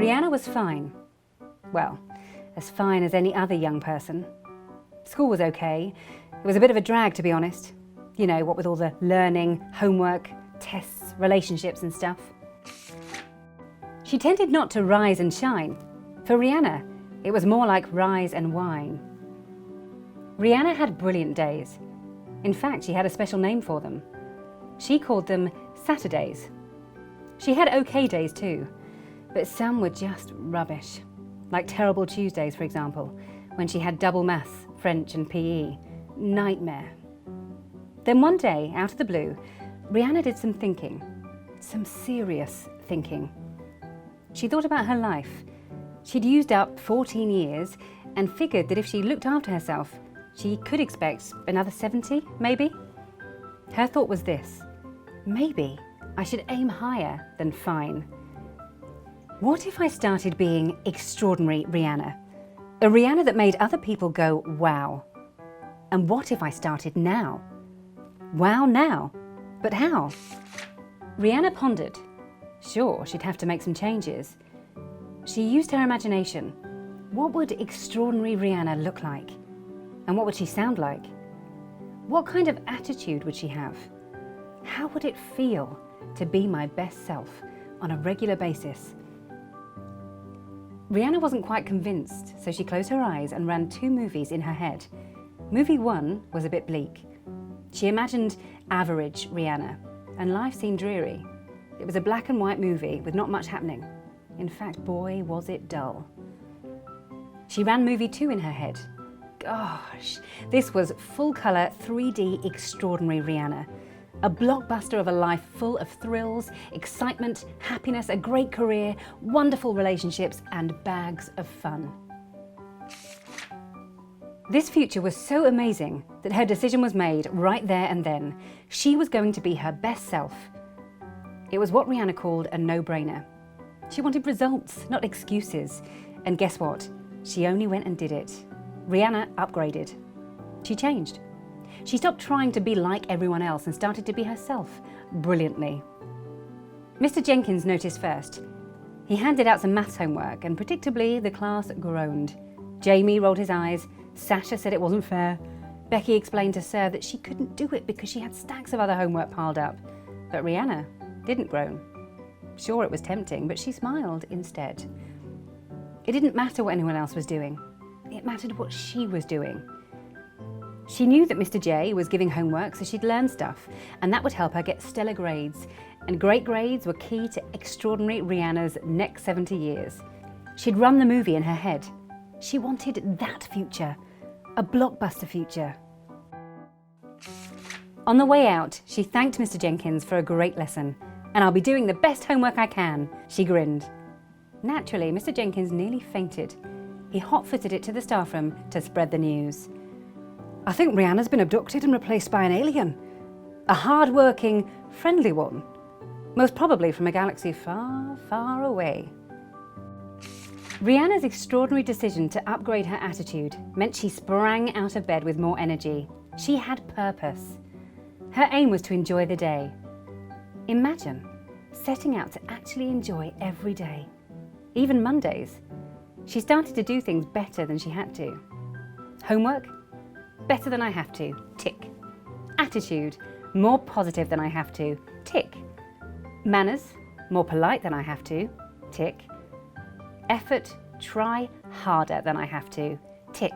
Rihanna was fine. Well, as fine as any other young person. School was okay. It was a bit of a drag, to be honest. You know, what with all the learning, homework, tests, relationships and stuff. She tended not to rise and shine. For Rihanna, it was more like rise and wine. Rihanna had brilliant days. In fact, she had a special name for them. She called them Saturdays. She had okay days too, but some were just rubbish. Like terrible Tuesdays, for example, when she had double maths, French and PE. Nightmare. Then one day, out of the blue, Rihanna did some thinking. Some serious thinking. She thought about her life. She'd used up 14 years and figured that if she looked after herself, she could expect another 70, maybe? Her thought was this: maybe I should aim higher than fine. What if I started being extraordinary Rihanna? A Rihanna that made other people go, wow. And what if I started now? Wow now? But how? Rihanna pondered. Sure, she'd have to make some changes. She used her imagination. What would extraordinary Rihanna look like? And what would she sound like? What kind of attitude would she have? How would it feel to be my best self on a regular basis? Rihanna wasn't quite convinced, so she closed her eyes and ran 2 movies in her head. Movie 1 was a bit bleak. She imagined average Rihanna, and life seemed dreary. It was a black and white movie with not much happening. In fact, boy, was it dull. She ran movie 2 in her head. Gosh, this was full-colour, 3D extraordinary Rihanna. A blockbuster of a life full of thrills, excitement, happiness, a great career, wonderful relationships, and bags of fun. This future was so amazing that her decision was made right there and then. She was going to be her best self. It was what Rihanna called a no-brainer. She wanted results, not excuses. And guess what? She only went and did it. Rihanna upgraded. She changed. She stopped trying to be like everyone else and started to be herself, brilliantly. Mr. Jenkins noticed first. He handed out some maths homework and predictably the class groaned. Jamie rolled his eyes. Sasha said it wasn't fair. Becky explained to Sir that she couldn't do it because she had stacks of other homework piled up. But Rihanna didn't groan. Sure, it was tempting, but she smiled instead. It didn't matter what anyone else was doing. It mattered what she was doing. She knew that Mr. J was giving homework, so she'd learn stuff, and that would help her get stellar grades. And great grades were key to extraordinary Rihanna's next 70 years. She'd run the movie in her head. She wanted that future, a blockbuster future. On the way out, she thanked Mr. Jenkins for a great lesson. And I'll be doing the best homework I can, she grinned. Naturally, Mr. Jenkins nearly fainted. He hot-footed it to the staff room to spread the news. I think Rihanna's been abducted and replaced by an alien. A hard-working, friendly one. Most probably from a galaxy far, far away. Rihanna's extraordinary decision to upgrade her attitude meant she sprang out of bed with more energy. She had purpose. Her aim was to enjoy the day. Imagine setting out to actually enjoy every day, even Mondays. She started to do things better than she had to. Homework? Better than I have to, tick. Attitude? More positive than I have to, tick. Manners? More polite than I have to, tick. Effort? Try harder than I have to, tick.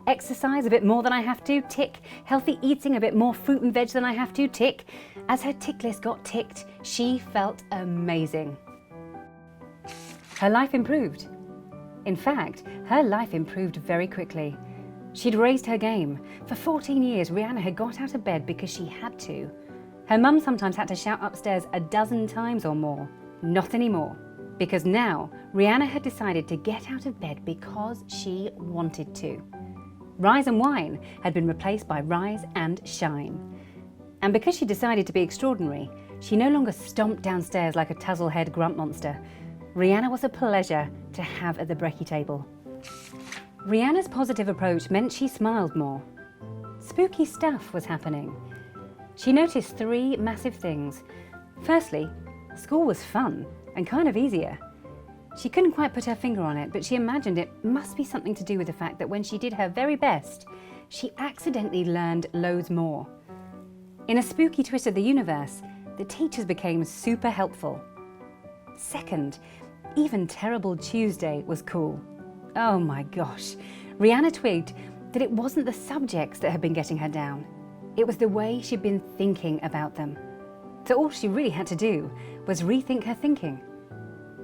Exercise a bit more than I have to, tick. Healthy eating, a bit more fruit and veg than I have to, tick. As her tick list got ticked, she felt amazing. Her life improved. In fact, her life improved very quickly. She'd raised her game. For 14 years, Rihanna had got out of bed because she had to. Her mum sometimes had to shout upstairs a dozen times or more. Not anymore. Because now, Rihanna had decided to get out of bed because she wanted to. Rise and Wine had been replaced by Rise and Shine. And because she decided to be extraordinary, she no longer stomped downstairs like a tuzzle-head grunt monster. Rihanna was a pleasure to have at the brekkie table. Rihanna's positive approach meant she smiled more. Spooky stuff was happening. She noticed 3 massive things. Firstly, school was fun and kind of easier. She couldn't quite put her finger on it, but she imagined it must be something to do with the fact that when she did her very best, she accidentally learned loads more. In a spooky twist of the universe, the teachers became super helpful. Second, even Terrible Tuesday was cool. Oh my gosh, Rihanna twigged that it wasn't the subjects that had been getting her down. It was the way she'd been thinking about them. So all she really had to do was rethink her thinking.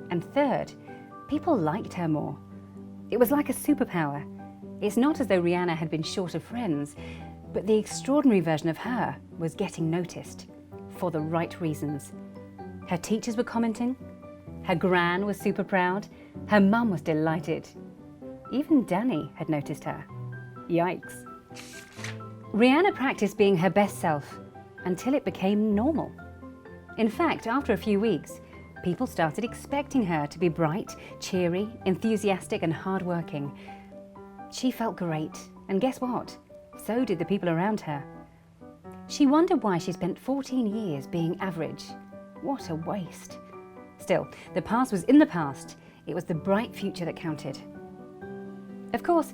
And third, people liked her more. It was like a superpower. It's not as though Rihanna had been short of friends, but the extraordinary version of her was getting noticed, for the right reasons. Her teachers were commenting, her gran was super proud, her mum was delighted. Even Danny had noticed her. Yikes. Rihanna practiced being her best self until it became normal. In fact, after a few weeks, people started expecting her to be bright, cheery, enthusiastic and hardworking. She felt great, and guess what? So did the people around her. She wondered why she spent 14 years being average. What a waste. Still, the past was in the past. It was the bright future that counted. Of course,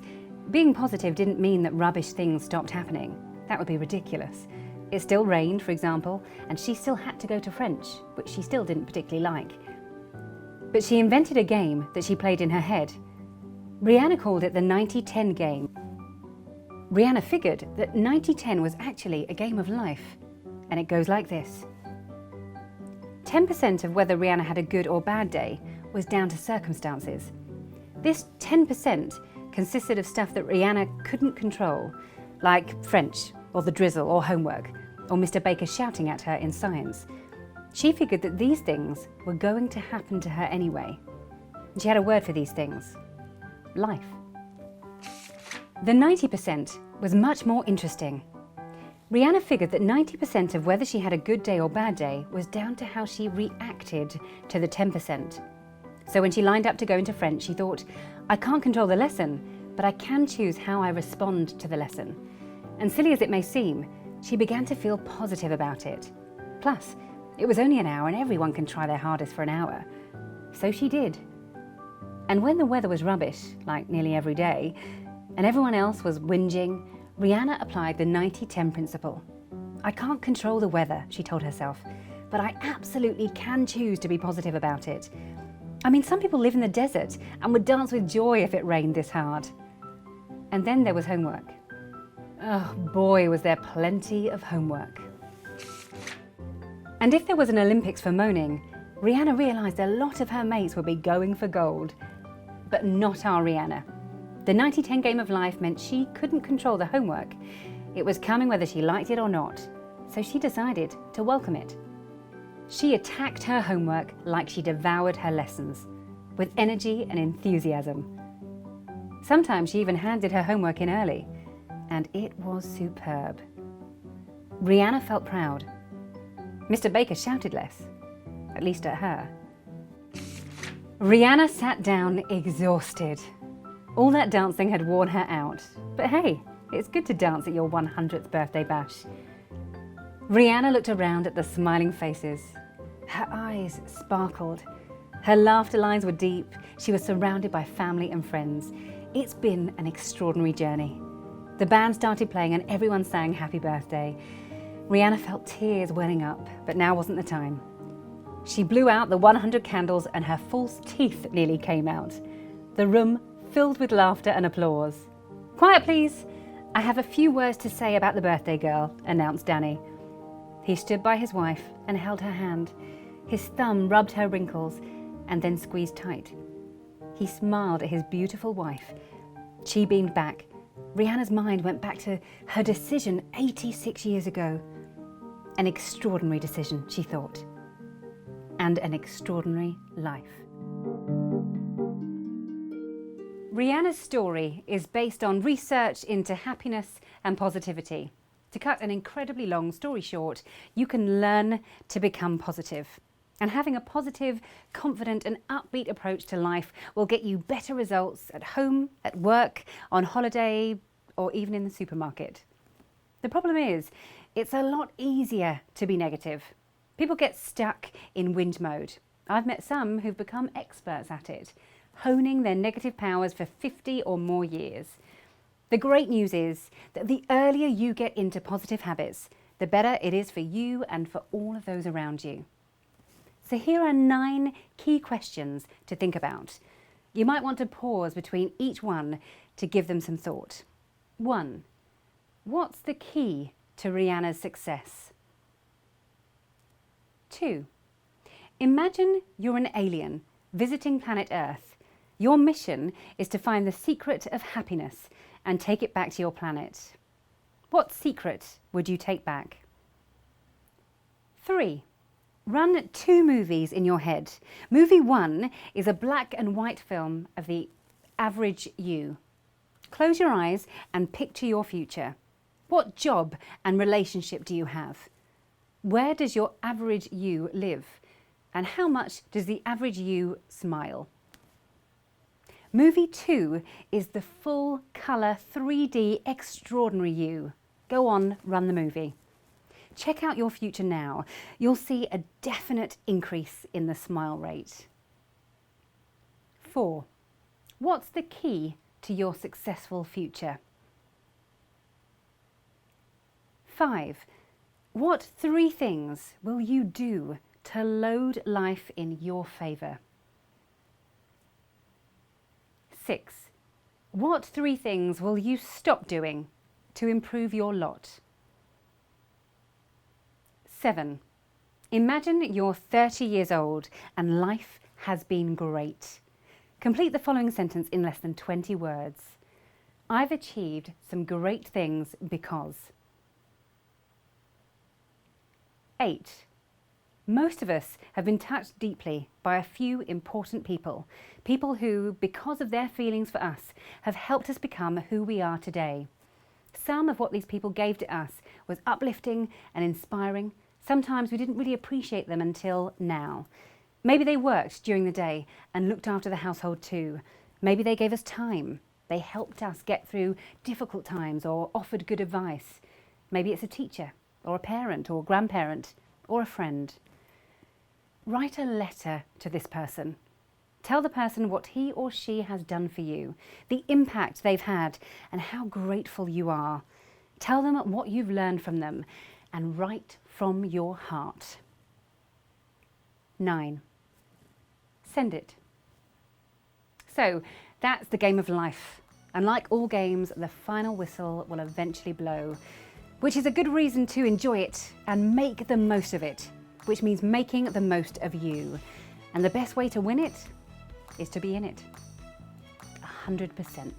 being positive didn't mean that rubbish things stopped happening. That would be ridiculous. It still rained, for example, and she still had to go to French, which she still didn't particularly like. But she invented a game that she played in her head. Rihanna called it the 90-10 game. Rihanna figured that 90-10 was actually a game of life, and it goes like this. 10% of whether Rihanna had a good or bad day was down to circumstances. This 10% consisted of stuff that Rihanna couldn't control, like French, or the drizzle, or homework, or Mr. Baker shouting at her in science. She figured that these things were going to happen to her anyway. She had a word for these things. Life. The 90% was much more interesting. Rihanna figured that 90% of whether she had a good day or bad day was down to how she reacted to the 10%. So when she lined up to go into French, she thought, I can't control the lesson, but I can choose how I respond to the lesson. And silly as it may seem, she began to feel positive about it. Plus, it was only an hour and everyone can try their hardest for an hour. So she did. And when the weather was rubbish, like nearly every day, and everyone else was whinging, Rihanna applied the 90-10 principle. I can't control the weather, she told herself, but I absolutely can choose to be positive about it. I mean, some people live in the desert and would dance with joy if it rained this hard. And then there was homework. Oh boy, was there plenty of homework. And if there was an Olympics for moaning, Rihanna realised a lot of her mates would be going for gold. But not our Rihanna. The 90-10 game of life meant she couldn't control the homework. It was coming whether she liked it or not, so she decided to welcome it. She attacked her homework like she devoured her lessons, with energy and enthusiasm. Sometimes she even handed her homework in early, and it was superb. Rihanna felt proud. Mr. Baker shouted less, at least at her. Rihanna sat down exhausted. All that dancing had worn her out, but hey, it's good to dance at your 100th birthday bash. Rihanna looked around at the smiling faces. Her eyes sparkled. Her laughter lines were deep. She was surrounded by family and friends. It's been an extraordinary journey. The band started playing and everyone sang happy birthday. Rihanna felt tears welling up, but now wasn't the time. She blew out the 100 candles and her false teeth nearly came out. The room filled with laughter and applause. Quiet, please. I have a few words to say about the birthday girl, announced Danny. He stood by his wife and held her hand. His thumb rubbed her wrinkles and then squeezed tight. He smiled at his beautiful wife. She beamed back. Rihanna's mind went back to her decision 86 years ago. An extraordinary decision, she thought. And an extraordinary life. Rihanna's story is based on research into happiness and positivity. To cut an incredibly long story short, you can learn to become positive. And having a positive, confident and upbeat approach to life will get you better results at home, at work, on holiday, or even in the supermarket. The problem is, it's a lot easier to be negative. People get stuck in whinge mode. I've met some who've become experts at it, honing their negative powers for 50 or more years. The great news is that the earlier you get into positive habits, the better it is for you and for all of those around you. So here are 9 key questions to think about. You might want to pause between each one to give them some thought. 1. What's the key to Rihanna's success? 2. Imagine you're an alien visiting planet Earth. Your mission is to find the secret of happiness and take it back to your planet. What secret would you take back? 3. Run 2 movies in your head. Movie 1 is a black and white film of the average you. Close your eyes and picture your future. What job and relationship do you have? Where does your average you live? And how much does the average you smile? Movie 2 is the full colour 3D extraordinary you. Go on, run the movie. Check out your future now. You'll see a definite increase in the smile rate. 4. What's the key to your successful future? 5. What 3 things will you do to load life in your favour? 6. What 3 things will you stop doing to improve your lot? 7. Imagine you're 30 years old and life has been great. Complete the following sentence in less than 20 words. I've achieved some great things because. 8. Most of us have been touched deeply by a few important people. People who, because of their feelings for us, have helped us become who we are today. Some of what these people gave to us was uplifting and inspiring. Sometimes we didn't really appreciate them until now. Maybe they worked during the day and looked after the household too. Maybe they gave us time. They helped us get through difficult times or offered good advice. Maybe it's a teacher or a parent or grandparent or a friend. Write a letter to this person. Tell the person what he or she has done for you, the impact they've had, and how grateful you are. Tell them what you've learned from them, and write from your heart. 9. Send it. So that's the game of life. And like all games, the final whistle will eventually blow, which is a good reason to enjoy it and make the most of it, which means making the most of you. And the best way to win it is to be in it. 100%.